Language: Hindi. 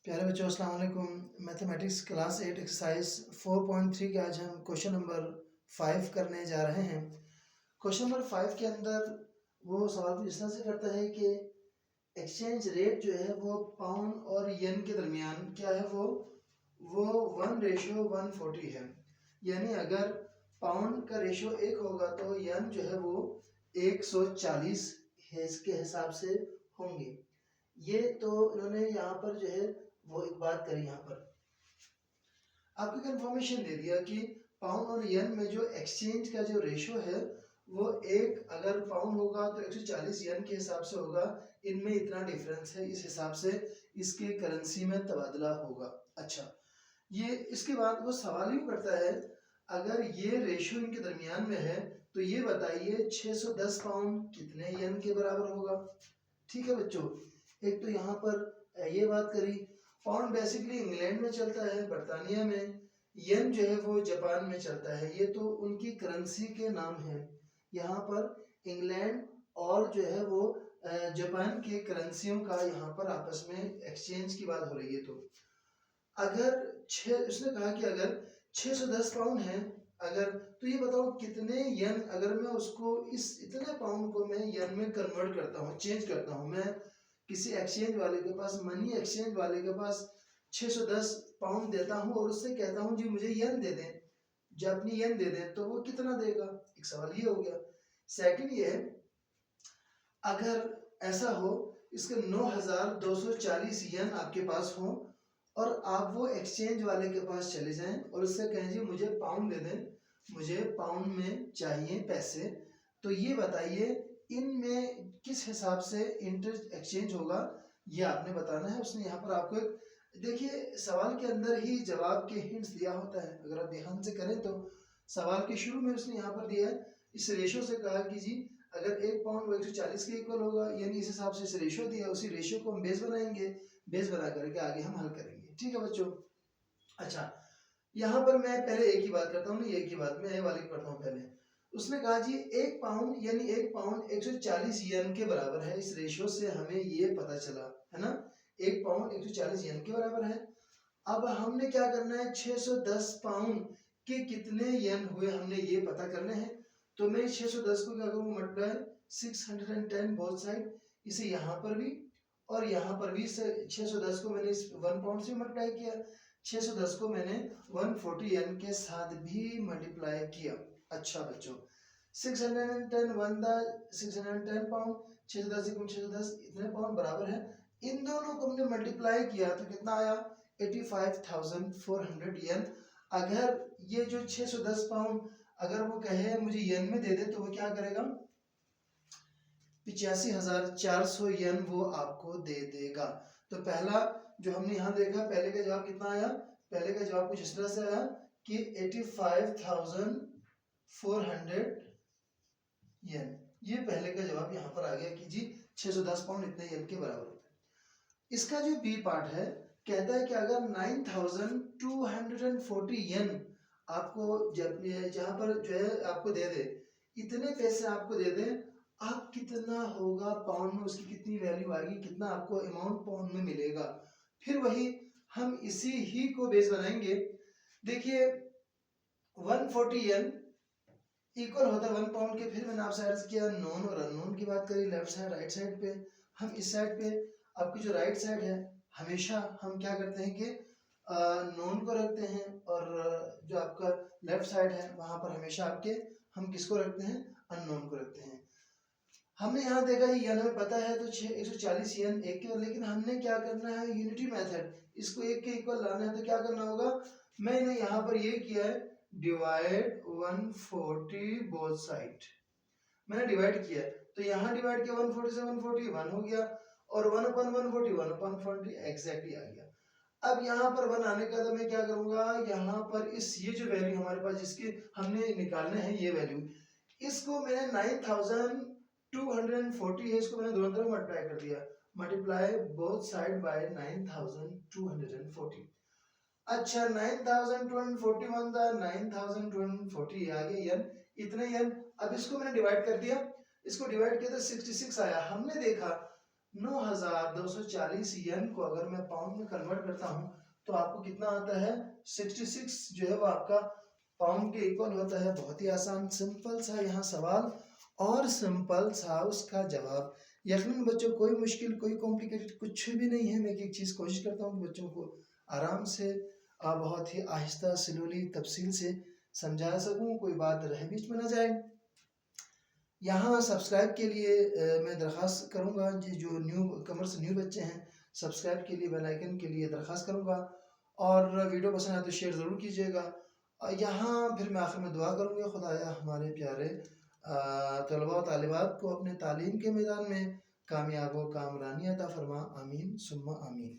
प्यारे बच्चों अस्सलाम वालेकुम। मैथमेटिक्स क्लास 8 एक्सरसाइज 4.3 के आज हम क्वेश्चन नंबर 5 करने जा रहे हैं। क्वेश्चन नंबर 5 के अंदर वो सवाल कुछ इस तरह से करता है कि एक्सचेंज रेट जो है वो पाउंड और येन के दरमियान क्या है, वो 1:140 है। यानी अगर पाउंड का रेशो 1 होगा तो येन जो है वो 140 है, इसके हिसाब से होंगे। ये तो इन्होंने यहाँ पर जो है वो एक बात करी, यहाँ पर आपको कंफर्मेशन दे दिया कि पाउंड और येन में जो एक्सचेंज का जो रेशो है वो एक अगर पाउंड होगा तो 140 येन के हिसाब से होगा, इनमें इतना डिफरेंस है, इस हिसाब से इसके करेंसी में तबादला होगा। अच्छा, ये इसके बाद वो सवाल यूँ करता है, अगर ये रेशो इनके दरमियान में है तो ये बताइए 610 पाउंड कितने येन के बराबर होगा। ठीक है बच्चों, एक तो यहाँ पर ये बात करी। पाउंड बेसिकली इंग्लैंड में चलता है, बर्तानिया में। येन जो है वो जापान में चलता है। ये तो उनकी करेंसी के नाम है। यहाँ पर इंग्लैंड और जो है वो जापान के करेंसियों का यहाँ पर आपस में एक्सचेंज की बात हो रही है। तो अगर उसने कहा कि अगर 610 पाउंड है अगर, तो ये बताओ कितने येन, अगर मैं उसको इस इतने पाउंड को मैं येन में कन्वर्ट करता हूँ, चेंज करता हूँ, मैं किसी एक्सचेंज वाले के पास, मनी एक्सचेंज वाले के पास 610 पाउंड देता हूँ और उससे कहता हूँ जी मुझे येन दे दें, जापानी येन दे दें, तो वो कितना देगा। एक सवाल ये हो गया। सेकंड ये है, अगर ऐसा हो इसके 9240 येन आपके पास हो और आप वो एक्सचेंज वाले के पास चले जाएं और उससे कहें जी मुझे पाउंड दे दें, मुझे पाउंड में चाहिए पैसे, तो ये बताइए इनमें किस हिसाब से इंटर एक्सचेंज होगा, ये आपने बताना है। उसने यहाँ पर आपको एक, देखिए सवाल के अंदर ही जवाब के हिंट्स दिया होता है, अगर आप ध्यान से करें तो सवाल के शुरू में उसने यहाँ पर दिया है, इस रेशो से कहा कि जी अगर 1 पाउंड वो 140 के इक्वल होगा, यानी इस हिसाब से इस रेशो दिया, उसी रेशो को हम बेस बनाएंगे, बेस बना करके आगे हम हल करेंगे। ठीक है बच्चों। अच्छा, यहाँ पर मैं पहले एक ही बात करता हूँ, एक ही बात मैं ये वाली करता हूँ पहले। उसने कहा जी 1 पाउंड यानी 1 पाउंड 140 येन के बराबर है। इस रेशियो से हमें ये पता चला है ना, 1 पाउंड 140 येन के बराबर है। अब हमने क्या करना है, 610 पाउंड के कितने येन हुए हमने ये पता करने हैं। तो मैं 610 को क्या करूँ, मल्टीप्लाई 610 बोथ साइड, इसे यहाँ पर भी और यहाँ पर भी 610 को मैंने इस 1 पाउंड से मल्टीप्लाई किया, 610 को मैंने 140 येन के साथ भी मल्टीप्लाई किया। अच्छा बच्चों, 610 वन द 610 पाउंड, 610 610 इतने पाउंड बराबर है। इन दोनों को हमने मल्टीप्लाई किया तो कितना आया, 85,400 येन। अगर ये जो 610 पाउंड अगर वो कहे मुझे येन में दे दे तो वो क्या करेगा, 85,400 येन वो आपको दे देगा। तो पहला जो हमने यहाँ देखा, पहले का जवाब कितना आया, पहले का जवाब कुछ इस तरह से आया कि 85,400 येन। ये पहले का जवाब यहाँ पर आ गया कि जी 610 पाउंड इतने येन के बराबर होता है। इसका जो बी पार्ट है, कहता है कि अगर 9,240 येन आपको जहाँ पर जो है आपको दे दे, इतने पैसे आपको दे दे, आप कितना होगा पाउंड में, उसकी कितनी वैल्यू आएगी, कितना आपको अमाउंट पाउंड में मिलेगा। फिर वही हम इसी ही को बेस बनाएंगे। देखिए 140 येन इक्वल होता है 1 पाउंड के। फिर मैंने आपसे अर्ज किया नॉन और अननोन की बात करी, लेफ्ट साइड राइट साइड पे। हम इस साइड पे आपकी जो राइट साइड है, हमेशा हम क्या करते हैं कि नॉन को रखते हैं, और जो आपका लेफ्ट साइड है वहां पर हमेशा आपके हम किसको रखते हैं, अननोन को रखते हैं। हमने यहाँ देखा ये येन हमें पता है तो 140 येन एक के, लेकिन हमने क्या करना है, यूनिटी मेथड, इसको एक के इक्वल लाना है। तो क्या करना होगा, मैंने यहाँ पर ये किया है डिवाइड 140 बोथ साइड, मैंने डिवाइड किया है। तो यहाँ डिवाइड किया 140 से 140 1 हो गया, और 1 अपन 140 1 अपन 40 एग्जैक्टली आ गया। अब यहाँ पर 1 आने का तो मैं क्या करूंगा, यहाँ पर इस ये जो वैल्यू हमारे पास जिसके हमने निकालने हैं ये वैल्यू, इसको मैंने 9,240 है, इसको मैंने दोनों तरफ मल्टीप्लाई कर दिया, मल्टीप्लाई बोथ साइड बाय 9,240। अच्छा 9,241 था, 9,240 आ गया यन, इतने यन। अब इसको मैंने डिवाइड कर दिया, इसको डिवाइड किया तो 66 आया। हमने देखा 9240 यन को अगर मैं पाउंड में कन्वर्ट करता हूँ तो आपको कितना आता है, 66 जो है वो आपका पाउंड के इक्वल होता है। बहुत ही आसान सिंपल सा यहाँ सवाल और सिंपल सा उसका जवाब। यकीनन बच्चों कोई मुश्किल कोई कॉम्प्लिकेटेड कुछ भी नहीं है। मैं एक चीज़ कोशिश करता हूँ कि बच्चों को आराम से बहुत ही आहिस्ता स्लोली तफसील से समझा सकूँ, कोई बात रह बीच में ना जाए। यहाँ सब्सक्राइब के लिए मैं दरख्वास्त करूँगा जी, जो न्यू कमर्स न्यू बच्चे हैं सब्सक्राइब के लिए बेल आइकन के लिए दरख्वास्त करूँगा, और वीडियो पसंद आए तो शेयर ज़रूर कीजिएगा। यहाँ फिर मैं आखिर में दुआ करूँगा, खुदाया हमारे प्यारे तलबा व तालिबात को अपने तालीम के मैदान में कामयाब व कामरानी अता फरमा। आमीन सुम्मा आमीन।